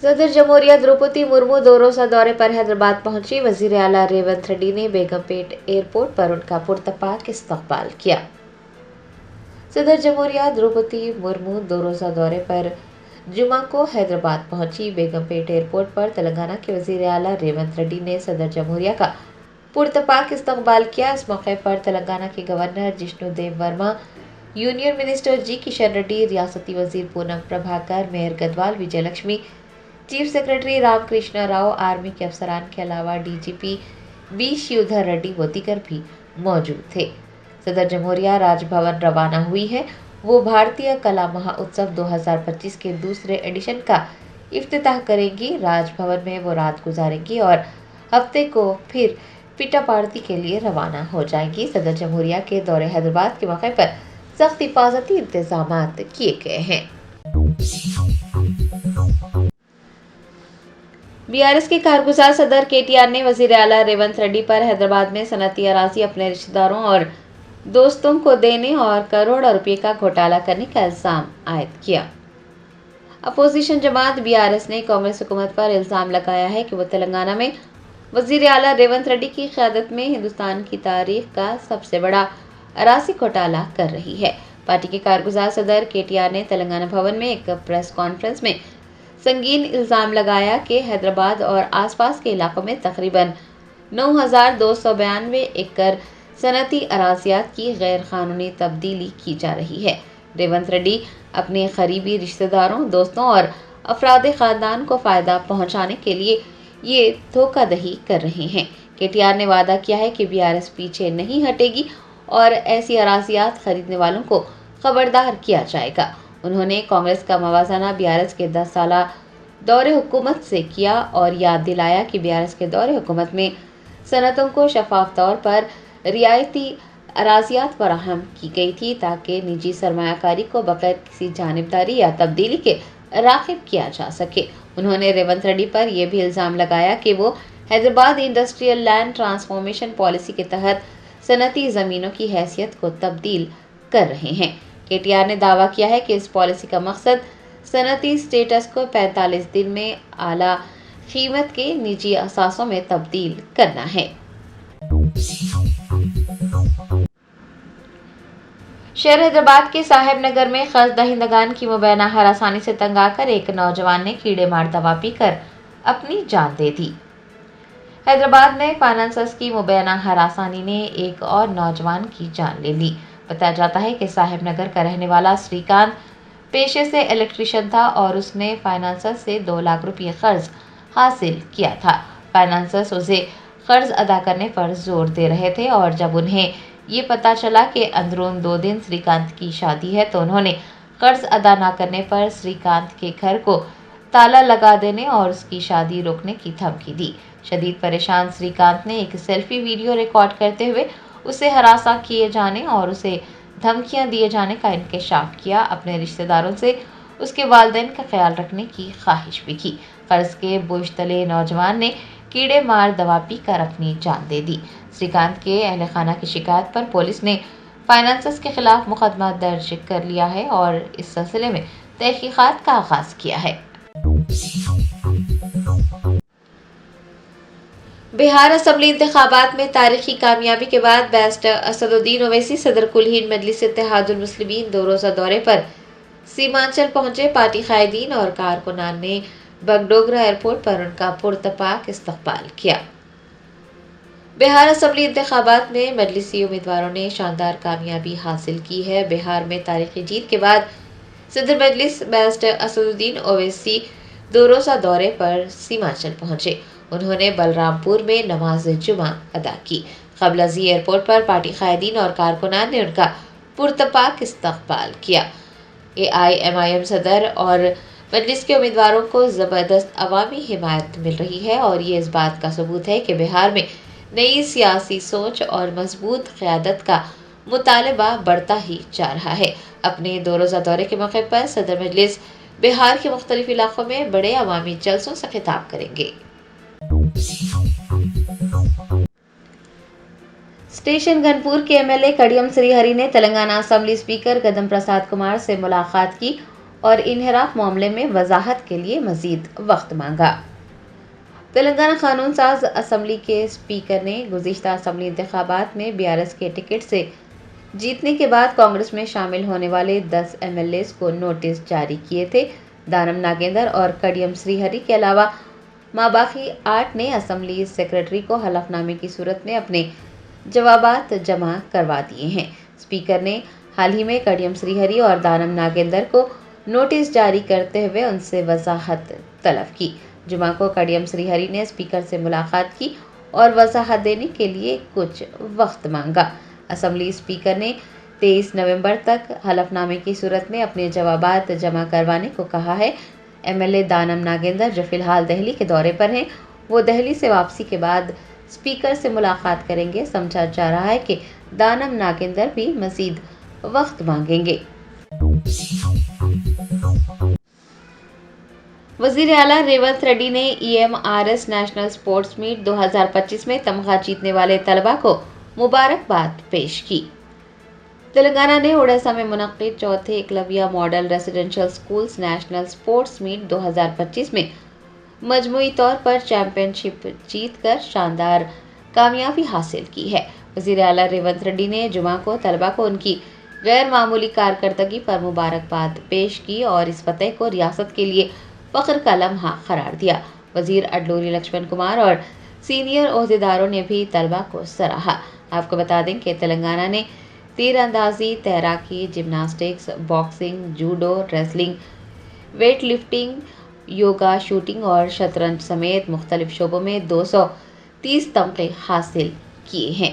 सदर जमहूरिया द्रौपदी मुर्मू 2 रोज़ा दौरे पर हैदराबाद पहुंची। वज़ीर आला रेवंत रेड्डी ने बेगमपेट एयरपोर्ट पर उनका पुरतपाक इस्तकबाल किया। सदर जमहूरिया द्रौपदी मुर्मू 2 रोज़ा दौरे पर जुमा को हैदराबाद पहुंची। बेगमपेट एयरपोर्ट पर तेलंगाना के वज़ीर आला रेवंत रेड्डी ने सदर जमहूरिया का पुरतपाक इस्तकबाल किया। इस मौके पर तेलंगाना के governor Jishnu Dev Varma, union minister G Kishan Reddy, रियासती वज़ीर Ponnam Prabhakar, mayor Gadwal Vijaya Lakshmi, chief secretary Ramakrishna Rao, army के अफसरान के अलावा डीजीपी बी शिवधर रेड्डी व दीगर भी मौजूद थे। सदर जमहूरिया राजभवन रवाना हुई है। वो भारतीय कला महोत्सव 2025 के दूसरे एडिशन का इफ्तिताह करेंगी। राजभवन में वो रात गुजारेंगी और हफ्ते को फिर पिटापार्टी के लिए रवाना हो जाएंगी। सदर जमहूरिया के दौरे हैदराबाद के मौके पर सख्त हिफाजती इंतजाम किए गए हैं। बीआरएस के कारगुजार सदर केटीआर ने वज़ीर आला रेवंत रेड्डी पर हैदराबाद में सनती अराजी अपने रिश्तेदारों और दोस्तों को देने और करोड़ों रुपए का घोटाला करने का इल्जाम आयद किया। अपोजिशन जमात बीआरएस ने कांग्रेस हुकूमत पर इल्जाम लगाया है कि वो तेलंगाना में वज़ीर आला रेवंत रेड्डी की क़यादत में हिंदुस्तान की तारीख का सबसे बड़ा अराजी घोटाला कर रही है। पार्टी के कारगुजार सदर केटीआर ने तेलंगाना भवन में एक प्रेस कॉन्फ्रेंस में संगीन इल्जाम लगाया कि हैदराबाद और आसपास के इलाकों में तकरीबन 9,292 एकड़ सनती अराजियात की गैर कानूनी तब्दीली की जा रही है। रेवंत रेड्डी अपने करीबी रिश्तेदारों, दोस्तों और अफराद खानदान को फ़ायदा पहुंचाने के लिए ये धोखाधड़ी कर रहे हैं। केटीआर ने वादा किया है कि बीआरएस पीछे नहीं हटेगी और ऐसी अराजियात खरीदने वालों को खबरदार किया जाएगा। उन्होंने कांग्रेस का मवाज़ना बीआरएस के 10 साला दौरे हुकूमत से किया और याद दिलाया कि बीआरएस के दौरे हुकूमत में सनतों को शफाफ तौर पर रियायती अराजियात फराहम की गई थी ताकि निजी सरमायाकारी को बगैर किसी जानिबदारी या तब्दीली के राग़िब किया जा सके। उन्होंने रेवंत रेड्डी पर यह भी इल्ज़ाम लगाया कि वो Hyderabad industrial land transformation policy के तहत सनती ज़मीनों की हैसियत को तब्दील कर रहे हैं। केटीआर ने दावा किया है कि इस पॉलिसी का मकसद सनती स्टेटस को 45 दिन में आला कीमत के निजी असासों में तब्दील करना है। शहर हैदराबाद के साहिब नगर में कर्ज दहिंदगान की मुबैना हरासानी से तंग आकर एक नौजवान ने कीड़े मार दवा पीकर अपनी जान दे दी। हैदराबाद में फाइनेंसर्स की मुबैना हरासानी ने एक और नौजवान की जान ले ली। बताया जाता है कि साहिब नगर का रहने वाला श्रीकांत पेशे से इलेक्ट्रिशियन था और उसने फाइनेंसर्स से 2 लाख रुपये कर्ज हासिल किया था। फाइनेंसर्स उसे कर्ज अदा करने पर जोर दे रहे थे और जब उन्हें ये पता चला कि अंदरून 2 दिन श्रीकांत की शादी है तो उन्होंने कर्ज अदा न करने पर श्रीकांत के घर को ताला लगा देने और उसकी शादी रोकने की धमकी दी। शदीद परेशान श्रीकांत ने एक सेल्फी वीडियो रिकॉर्ड करते हुए उसे हरासा किए जाने और उसे धमकियां दिए जाने का इंकशाफ किया। अपने रिश्तेदारों से उसके वालिदैन का ख्याल रखने की ख्वाहिश भी की। कर्ज के बोझ तले नौजवान ने कीड़े मार दवा पीकर अपनी जान दे दी। श्रीकांत के अहल खाना की शिकायत पर पुलिस ने फाइनेंसर्स के खिलाफ मुकदमा दर्ज कर लिया है और इस सिलसिले में तहकीकात का आगाज किया है। बिहार असम्बली इंतखाबात में तारीखी कामयाबी के बाद बैरिस्टर असदुद्दीन ओवैसी सदर कुल हिंद मजलिस इत्तेहादुल मुस्लिमीन 2 रोज़ा दौरे पर सीमांचल पहुंचे। पार्टी कायदीन और कारकुनान ने बगडोगरा एयरपोर्ट पर उनका पुरतपाक इस्तकबाल किया। बिहार असम्बली इंतखाबात में मजलिसी उम्मीदवारों ने शानदार कामयाबी हासिल की है। बिहार में तारीखी जीत के बाद सदर मजलिस बैरिस्टर असदुद्दीन ओवैसी 2 रोज़ा दौरे पर सीमांचल पहुंचे। उन्होंने बलरामपुर में नमाज जुमा अदा की। कबलजी एयरपोर्ट पर पार्टी कायदीन और कारकुनान ने उनका पुरतपाक इस्तकबाल किया। AIMIM सदर और मजलिस के उम्मीदवारों को ज़बरदस्त अवामी हिमायत मिल रही है और ये इस बात का सबूत है कि बिहार में नई सियासी सोच और मजबूत क़यादत का मुतालबा बढ़ता ही जा रहा है। अपने 2 रोज़ा दौरे के मौके पर सदर मजलिस बिहार के मुख्तलिफ इलाकों में बड़े अवामी जलसों से खिताब करेंगे। स्टेशन गनपुर के MLA कडियम श्रीहरि ने तेलंगाना असेंबली स्पीकर गदम प्रसाद कुमार से मुलाकात की। اور انحراف معاملے میں وضاحت کے لیے مزید وقت مانگا۔ تلنگانہ قانون ساز اسمبلی کے اسپیکر نے گزشتہ اسمبلی انتخابات میں BRS کے ٹکٹ سے جیتنے کے بعد کانگریس میں شامل ہونے والے 10 MLAs کو نوٹس جاری کیے تھے۔ دانم ناگیندر اور کڈیم سری ہری کے علاوہ ماباقی 8 نے اسمبلی سیکرٹری کو حلف نامے کی صورت میں اپنے جوابات جمع کروا دیے ہیں۔ اسپیکر نے حال ہی میں کڈیم سری ہری اور دانم ناگیندر کو نوٹس جاری کرتے ہوئے ان سے وضاحت طلب کی۔ جمعہ کو کڈیم سری ہری نے اسپیکر سے ملاقات کی اور وضاحت دینے کے لیے کچھ وقت مانگا۔ اسمبلی اسپیکر نے 23 نومبر تک حلف نامے کی صورت میں اپنے جوابات جمع کروانے کو کہا ہے۔ MLA دانم ناگیندر جو فی الحال دہلی کے دورے پر ہیں، وہ دہلی سے واپسی کے بعد اسپیکر سے ملاقات کریں گے۔ سمجھا جا رہا ہے کہ دانم ناگیندر بھی مزید وقت مانگیں گے۔ وزیر اعلیٰ ریونت ریڈی نے EMRS نیشنل اسپورٹس میٹ 2025 میں تمغہ جیتنے والے طلباء کو مبارکباد پیش کی۔ تلنگانہ نے اڑیسہ میں منعقد چوتھے Eklavya model residential schools national sports meet 2025 میں مجموعی طور پر چیمپئن شپ جیت کر شاندار کامیابی حاصل کی ہے۔ وزیر اعلیٰ ریونت ریڈی نے جمعہ کو طلباء کو ان کی غیر معمولی کارکردگی پر مبارکباد پیش کی اور اس فتح کو ریاست کے لیے فخر کا لمحہ قرار دیا۔ وزیر اڈلوری لکشمن کمار اور سینئر عہدیداروں نے بھی طلباء کو سراہا۔ آپ کو بتا دیں کہ تلنگانہ نے تیر اندازی، تیراکی، gymnastics, boxing, judo, wrestling, weight lifting, yoga, shooting اور شطرنج سمیت مختلف شعبوں میں 230 تمغے حاصل کیے ہیں۔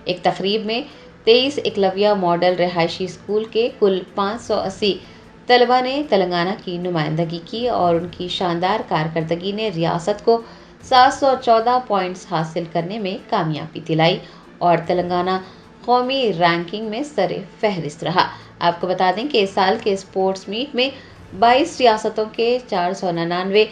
ایک تقریب میں 23 ایکلویہ ماڈل رہائشی اسکول کے کل 580 طلباء نے تلنگانہ کی نمائندگی کی اور ان کی شاندار کارکردگی نے ریاست کو 714 پوائنٹس حاصل کرنے میں کامیابی دلائی اور تلنگانہ قومی رینکنگ میں سر فہرست رہا۔ آپ کو بتا دیں کہ اس سال کے اسپورٹس میٹ میں 22 ریاستوں کے 499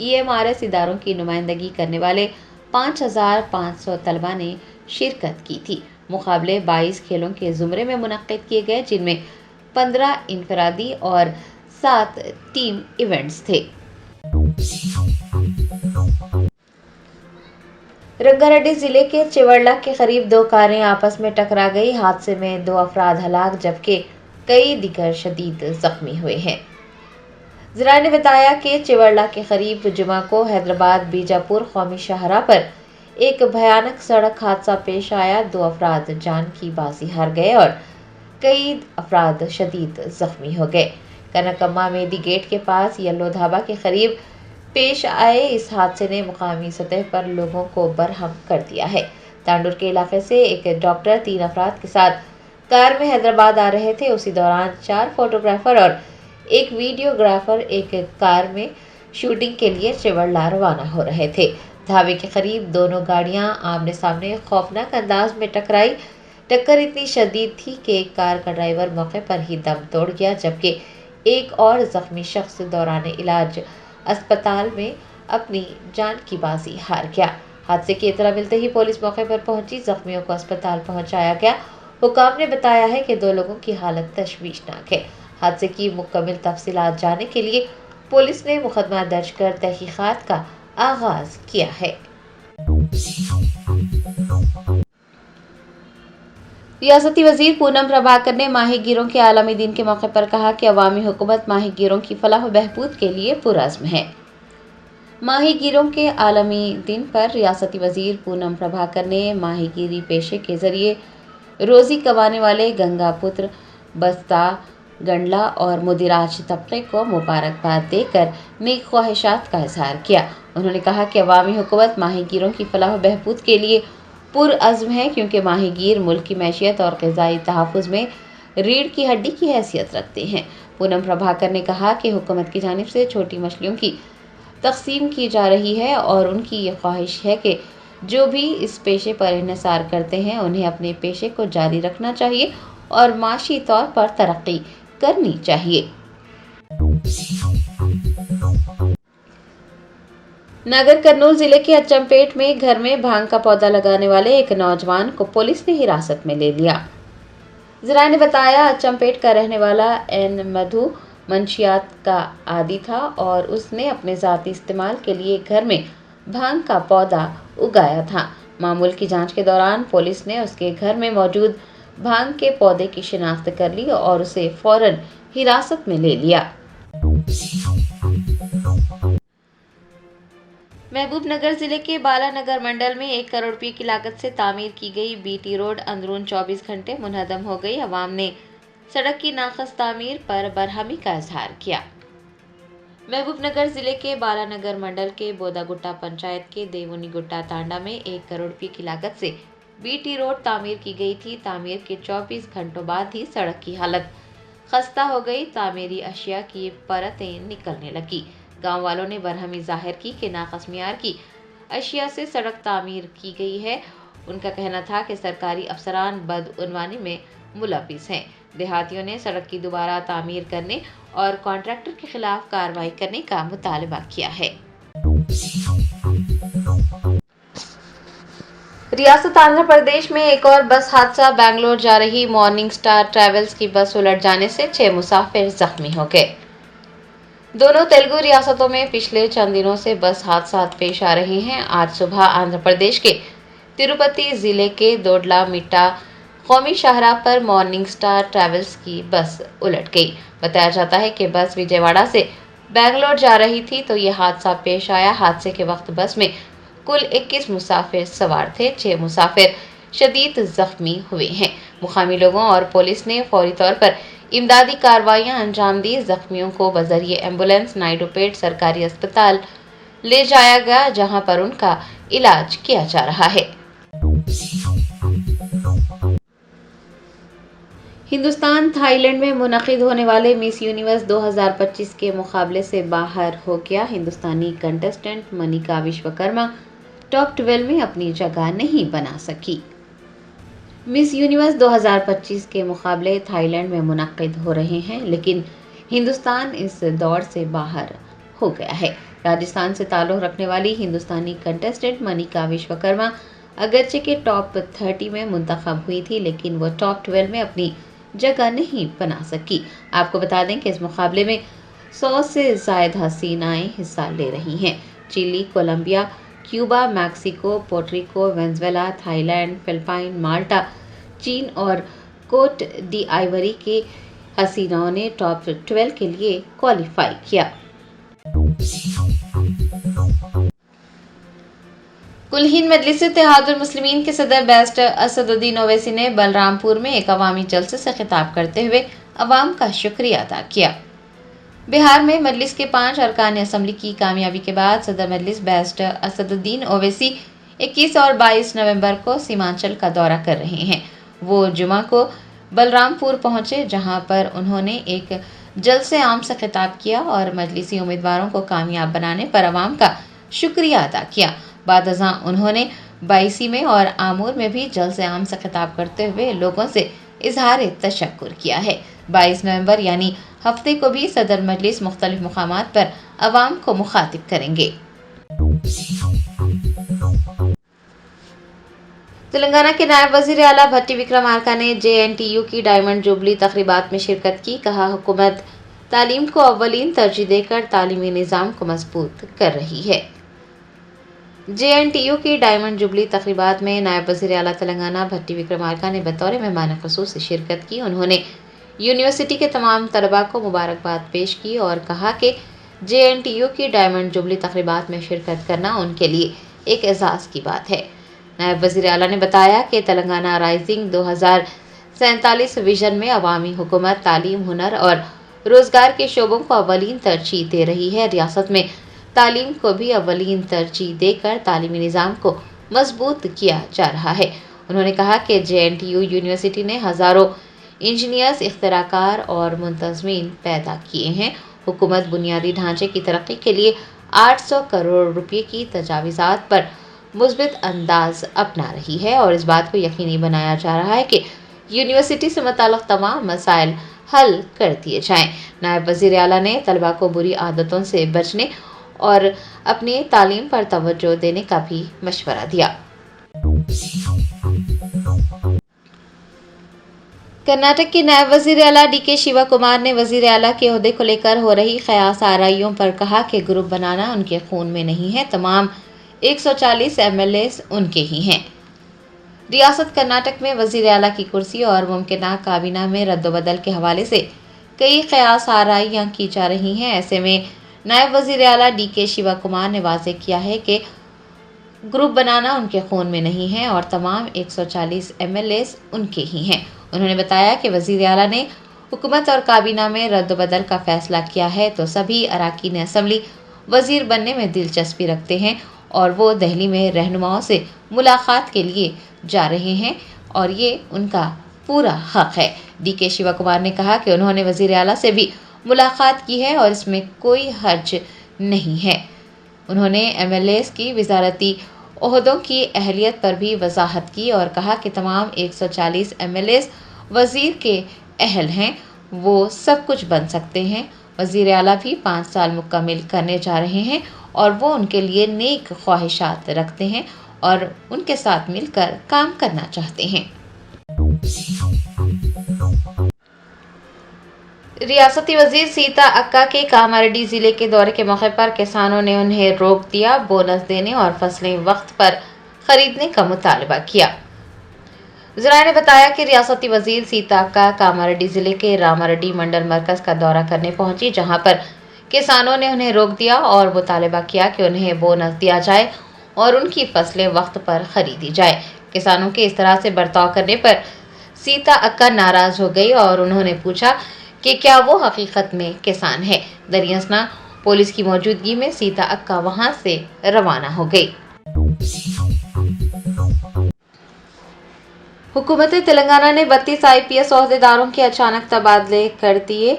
EMRS اداروں کی نمائندگی کرنے والے 5500 طلباء نے شرکت کی تھی۔ مقابلے 22 کھیلوں کے زمرے میں منعقد کیے گئے، جن میں 15 انفرادی اور 7 ٹیم ایونٹس تھے۔ رنگا ریڈی ضلع کے چیوڑلہ کے قریب 2 کاریں آپس میں ٹکرا گئی۔ حادثے میں 2 افراد ہلاک جبکہ کئی دیگر شدید زخمی ہوئے ہیں۔ ذرائع نے بتایا کہ چیوڑلہ کے قریب جمعہ کو حیدرآباد بیجاپور قومی شاہراہ پر ایک بھیانک سڑک حادثہ پیش آیا۔ 2 افراد جان کی بازی ہار گئے اور کئی افراد شدید زخمی ہو گئے۔ کنکما میدی گیٹ کے پاس یلو دھابا کے قریب پیش آئے اس حادثے نے مقامی سطح پر لوگوں کو برہم کر دیا ہے۔ تانڈور کے علاقے سے ایک ڈاکٹر 3 افراد کے ساتھ کار میں حیدرآباد آ رہے تھے۔ اسی دوران 4 فوٹوگرافر اور ایک ویڈیوگرافر ایک کار میں شوٹنگ کے لیے چیوڑلہ روانہ ہو رہے تھے۔ دھابے کے قریب دونوں گاڑیاں آمنے سامنے خوفناک انداز میں ٹکرائی۔ ٹکر اتنی شدید تھی کہ ایک کار کا ڈرائیور موقع پر ہی دم توڑ گیا جبکہ ایک اور زخمی شخص دوران علاج اسپتال میں اپنی جان کی بازی ہار گیا۔ حادثے کی اطلاع ملتے ہی پولیس موقع پر پہنچی، زخمیوں کو اسپتال پہنچایا گیا۔ حکام نے بتایا ہے کہ 2 لوگوں کی حالت تشویشناک ہے۔ حادثے کی مکمل تفصیلات جاننے کے لیے پولیس نے مقدمہ درج کر تحقیقات کا آغاز کیا ہے۔ ریاستی وزیر پونم پربھاکر نے ماہی گیروں کے عالمی دن کے موقع پر کہا کہ عوامی حکومت ماہی گیروں کی فلاح و بہبود کے لیے پرعزم ہے۔ ماہی گیروں کے عالمی دن پر ریاستی وزیر پونم پربھاکر نے ماہی گیری پیشے کے ذریعے روزی کمانے والے گنگا پتر، بستا، گنڈلا اور مدیراج طبقے کو مبارکباد دے کر نیک خواہشات کا اظہار کیا۔ انہوں نے کہا کہ عوامی حکومت ماہی گیروں کی فلاح و بہبود کے لیے پرعزم ہے کیونکہ ماہی گیر ملک کی معیشت اور غذائی تحفظ میں ریڑھ کی ہڈی کی حیثیت رکھتے ہیں۔ پونم پربھاکر نے کہا کہ حکومت کی جانب سے چھوٹی مچھلیوں کی تقسیم کی جا رہی ہے اور ان کی یہ خواہش ہے کہ جو بھی اس پیشے پر انحصار کرتے ہیں انہیں اپنے پیشے کو جاری رکھنا چاہیے اور معاشی طور پر ترقی کرنی چاہیے۔ ناگر کرنول ضلع کے اچمپیٹ میں گھر میں بھانگ کا پودا لگانے والے ایک نوجوان کو پولیس نے حراست میں لے لیا۔ ذرائع نے بتایا اچمپیٹ کا رہنے والا این مدھو منشیات کا عادی تھا اور اس نے اپنے ذاتی استعمال کے لیے گھر میں بھانگ کا پودا اگایا تھا۔ معمول کی جانچ کے دوران پولیس نے اس کے گھر میں موجود بھانگ کے پودے کی شناخت کر لی اور اسے فوراً حراست میں لے لیا۔ محبوب نگر ضلع کے بالا نگر منڈل میں 1 کروڑ روپے کی لاگت سے تعمیر کی گئی BT روڈ اندرون 24 گھنٹے منہدم ہو گئی۔ عوام نے سڑک کی ناقص تعمیر پر برہمی کا اظہار کیا۔ محبوب نگر ضلع کے بالا نگر منڈل کے بودا گٹا پنچایت کے دیونی گٹا تانڈا میں 1 کروڑ روپے کی لاگت سے BT روڈ تعمیر کی گئی تھی۔ تعمیر کے 24 گھنٹوں بعد ہی سڑک کی حالت خستہ ہو گئی۔ تعمیری اشیاء کی پرتیں نکلنے لگی۔ گاؤں والوں نے برہمی ظاہر کی کہ ناقص معیار کی اشیاء سے سڑک تعمیر کی گئی ہے۔ ان کا کہنا تھا کہ سرکاری افسران بدعنوانی میں ملوث ہیں۔ دیہاتیوں نے سڑک کی دوبارہ تعمیر کرنے اور کانٹریکٹر کے خلاف کارروائی کرنے کا مطالبہ کیا ہے۔ ریاست آندھرا پردیش میں ایک اور بس حادثہ۔ بنگلور جا رہی مارننگ سٹار ٹریولز کی بس الٹ جانے سے 6 مسافر زخمی ہو گئے۔ دونوں تیلگو ریاستوں میں پچھلے چند دنوں سے بس حادثات پیش آ رہے ہیں۔ آج صبح آندھرا پردیش کے تروپتی ضلع کے دوڈلا مٹا قومی شاہراہ پر مارننگ سٹار ٹریولز کی بس الٹ گئی۔ بتایا جاتا ہے کہ بس وجے واڑہ سے بنگلور جا رہی تھی تو یہ حادثہ پیش آیا۔ حادثے کے وقت بس میں کل 21 مسافر سوار تھے۔ 6 مسافر شدید زخمی ہوئے ہیں۔ مقامی لوگوں اور پولیس نے فوری طور پر امدادی کارروائیاں انجام دی۔ زخمیوں کو بذریعہ ایمبولینس نائڈو پیٹ سرکاری اسپتال لے جایا گیا، جہاں پر ان کا علاج کیا جا رہا ہے۔ ہندوستان تھائی لینڈ میں منعقد ہونے والے مس یونیورس 2025 کے مقابلے سے باہر ہو گیا۔ ہندوستانی کنٹسٹنٹ منیکا وشوکرما ٹاپ 12 میں اپنی جگہ نہیں بنا سکی۔ مس یونیورس 2025 کے مقابلے تھائی لینڈ میں منعقد ہو رہے ہیں، لیکن ہندوستان اس دوڑ سے باہر ہو گیا ہے۔ راجستھان سے تعلق رکھنے والی ہندوستانی کنٹسٹنٹ منیکا وشوکرما اگرچہ کہ ٹاپ 30 میں منتخب ہوئی تھی، لیکن وہ ٹاپ 12 میں اپنی جگہ نہیں بنا سکی۔ آپ کو بتا دیں کہ اس مقابلے میں 100 سے زائد حسینائیں حصہ لے رہی ہیں۔ Chile, Colombia, Cuba, Mexico, Puerto Rico, Venezuela, Thailand, Philippines, Malta, چین اور کوٹ ڈی آئیوری کے حسیناؤں نے ٹاپ 12 کے لیے کوالیفائی کیا۔ کل ہند مجلس اتحاد المسلمین کے صدر بیرسٹر اسد الدین اویسی نے بلرام پور میں ایک عوامی جلسے سے خطاب کرتے ہوئے عوام کا شکریہ ادا کیا۔ بہار میں مجلس کے 5 ارکان اسمبلی کی کامیابی کے بعد صدر مجلس بیرسٹر اسد الدین اویسی 21 اور 22 نومبر کو سیمانچل کا دورہ کر رہے ہیں۔ وہ جمعہ کو بلرام پور پہنچے، جہاں پر انہوں نے ایک جلسے عام سے خطاب کیا اور مجلسی امیدواروں کو کامیاب بنانے پر عوام کا شکریہ ادا کیا۔ بعد ازاں انہوں نے بائیسی میں اور آمور میں بھی جلسے عام سے خطاب کرتے ہوئے لوگوں سے اظہار تشکر کیا ہے۔ 22 نومبر یعنی ہفتے کو بھی صدر مجلس مختلف مقامات پر عوام کو مخاطب کریں گے۔ تلنگانہ کے نائب وزیر اعلیٰ بھٹی وکرمارکا نے JNTU کی ڈائمنڈ جوبلی تقریبات میں شرکت کی۔ کہا حکومت تعلیم کو اولین ترجیح دے کر تعلیمی نظام کو مضبوط کر رہی ہے۔ JNTU کی ڈائمنڈ جوبلی تقریبات میں نائب وزیر اعلیٰ تلنگانہ بھٹی وکرمارکا نے بطور مہمان خصوصی شرکت کی۔ انہوں نے یونیورسٹی کے تمام طلباء کو مبارکباد پیش کی اور کہا کہ JNTU کی ڈائمنڈ جوبلی تقریبات میں شرکت کرنا ان کے لیے ایک اعزاز کی بات ہے۔ نائب وزیر اعلیٰ نے بتایا کہ تلنگانہ رائزنگ 2047 ویژن میں عوامی حکومت تعلیم، ہنر اور روزگار کے شعبوں کو اولین ترجیح دے رہی ہے۔ ریاست میں تعلیم کو بھی اولین ترجیح دے کر تعلیمی نظام کو مضبوط کیا جا رہا ہے۔ انہوں نے کہا کہ JNTU یونیورسٹی نے ہزاروں انجینئرز، اختراع کار اور منتظمین پیدا کیے ہیں۔ حکومت بنیادی ڈھانچے کی ترقی کے لیے 800 کروڑ روپے کی تجاویزات پر مثبت انداز اپنا رہی ہے اور اس بات کو یقینی بنایا جا رہا ہے کہ یونیورسٹی سے متعلق تمام مسائل حل کر دیے جائیں۔ نائب وزیر اعلیٰ نے طلباء کو بری عادتوں سے بچنے اور اپنی تعلیم پر توجہ دینے کا بھی مشورہ دیا۔ कर्नाटक के नायब वजीर आला DK शिवा कुमार ने वजीर आला के ओहदे को लेकर हो रही क़यास आराइयों पर कहा कि ग्रुप बनाना उनके खून में नहीं है, तमाम 140 MLAs उनके ही हैं। रियासत कर्नाटक में वजीर आला की कुर्सी और मुमकिन काबीना में रद्दोबदल के हवाले से कई क़यास आराइयाँ की जा रही हैं। ऐसे में नायब वजीर आला DK शिवा कुमार ने वाज़ेह किया है कि ग्रुप बनाना उनके खून में नहीं है और तमाम 140 MLAs उनके ही हैं। उन्होंने बताया कि वजीर आला ने हुकूमत और काबीना में रद्दबदल का फैसला किया है तो सभी अरकान असम्बली वजीर बनने में दिलचस्पी रखते हैं और वो दिल्ली में रहनुमाओं से मुलाकात के लिए जा रहे हैं और ये उनका पूरा हक है। DK शिवा कुमार ने कहा कि उन्होंने वजीर आला से भी मुलाकात की है और इसमें कोई हर्ज नहीं है। उन्होंने MLAs की वजारती ओहदों की अहलियत पर भी वजाहत की और कहा कि तमाम 140 MLAs वजीर के अहल हैं, वो सब कुछ बन सकते हैं। वजीर आला भी 5 साल मुकम्मिल करने जा रहे हैं और वो उनके लिए नेक ख्वाहिशात रखते हैं और उनके साथ मिलकर काम करना चाहते हैं। रियासती वजीर सीता अक्का के कामारेड्डी जिले के दौरे के मौके पर किसानों ने उन्हें रोक दिया, बोनस देने और फसलें वक्त पर खरीदने का मुतालबा किया। ज़राए ने बताया कि रियासती वजीर सीता अक्का कामारेड्डी जिले के रामारेड्डी मंडल मरकज का दौरा करने पहुंची, जहां पर किसानों ने उन्हें रोक दिया और मुतालबा किया कि उन्हें बोनस दिया जाए और उनकी फसलें वक्त पर खरीदी जाए। किसानों के इस तरह से बर्ताव करने पर सीता अक्का नाराज हो गई और उन्होंने पूछा कि क्या वो हकीकत में किसान है। दरियासना पुलिस की मौजूदगी में सीता अक्का वहां से रवाना हो गई। हुकूमत तेलंगाना ने 32 IPS ओहदेदारों के अचानक तबादले कर दिए।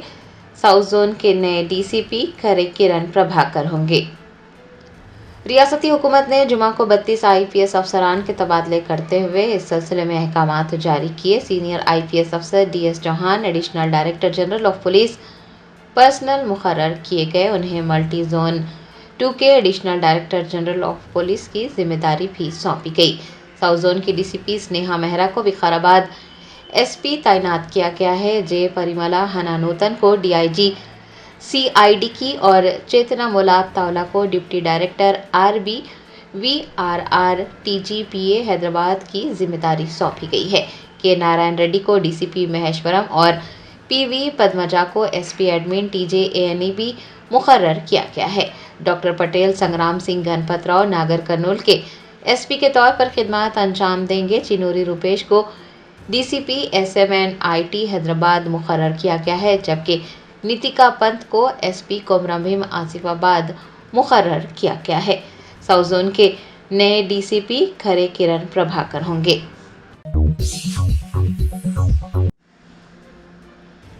साउथ जोन के नए DCP खरे किरण प्रभाकर होंगे। रियासती हुकूमत ने जुमा को 32 IPS अफसरान के तबादले करते हुए इस सिलसिले में अहकामात जारी किए। सीनियर IPS अफसर DS Chauhan additional director general of police personnel मुकर्रर किए गए। उन्हें मल्टी जोन 2 के additional director general of police की जिम्मेदारी भी सौंपी गई। साउथ जोन की DCP स्नेहा मेहरा को विकाराबाद SP तैनात किया गया है। J परिमला हनानूतन को DIG CID की और चेतना मोलाब तावला को deputy director RB VRR TGPA Hyderabad की जिम्मेदारी सौंपी गई है। K नारायण रेड्डी को DCP महेश्वरम और PV पद्मजा को SP एडमिन TJ ANEB मुकर्रर किया गया है। डॉक्टर पटेल संग्राम सिंह गणपतराव नागर कर्नूल के SP के तौर पर खिदमत अंजाम देंगे। चिनूरी रुपेश को DCP SMNIT हैदराबाद मुकर्रर किया गया है, जबकि नीतिका पंत को SP कोमरमभीम आसिफाबाद मुकर्रर किया गया है। साउथ जोन के नए DCP खरे किरण प्रभाकर होंगे।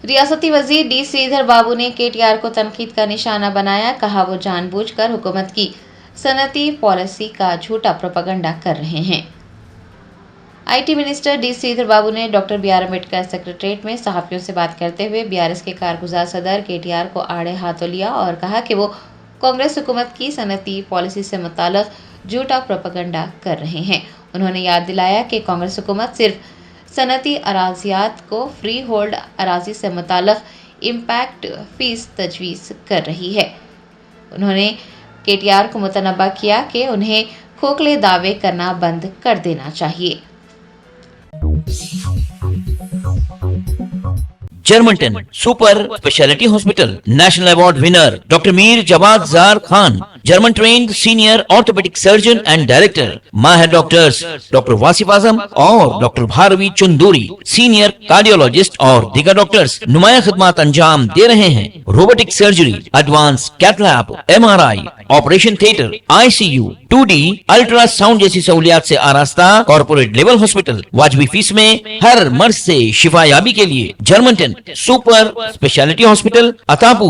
रियासती वजीर D श्रीधर बाबू ने KTR को तनकीद का निशाना बनाया। कहा वो जानबूझकर हुकूमत की सनती पॉलिसी का झूठा प्रोपेगेंडा कर रहे हैं। IT मिनिस्टर D श्रीधर बाबू ने डॉक्टर BR अम्बेडकर सेक्रेटरीट में सहाफ़ियों से बात करते हुए BRS के कारगुजार सदर KTR को आड़े हाथों लिया और कहा कि वो कांग्रेस हुकूमत की सनती पॉलिसी से मुताल्लिक़ झूठा प्रोपेगेंडा कर रहे हैं। उन्होंने याद दिलाया कि कांग्रेस हुकूमत सिर्फ सनती अराजियात को फ्री होल्ड अराजी से मुताल्लिक़ इम्पैक्ट फीस तजवीज़ कर रही है। उन्होंने KTR को मुतनब्बा किया कि उन्हें खोखले दावे करना बंद कर देना चाहिए। Germanten super specialty hospital national award winner doctor Mir Jawad Zar Khan, German trained senior orthopedic surgeon and director, माहिर डॉक्टर्स डॉक्टर वासिफ आजम और doctor Bharavi Chanduri, senior cardiologist और दीगर डॉक्टर्स नुमाया खिदमत अंजाम दे रहे हैं। Robotic surgery, advance cath lab, MRI, operation theatre, ICU, 2D ultrasound जैसी सहूलियात से आरास्ता कॉर्पोरेट लेवल हॉस्पिटल। वाजबी फीस में हर मर्ज से शिफायाबी के लिए Germanton super specialty hospital, Attapur.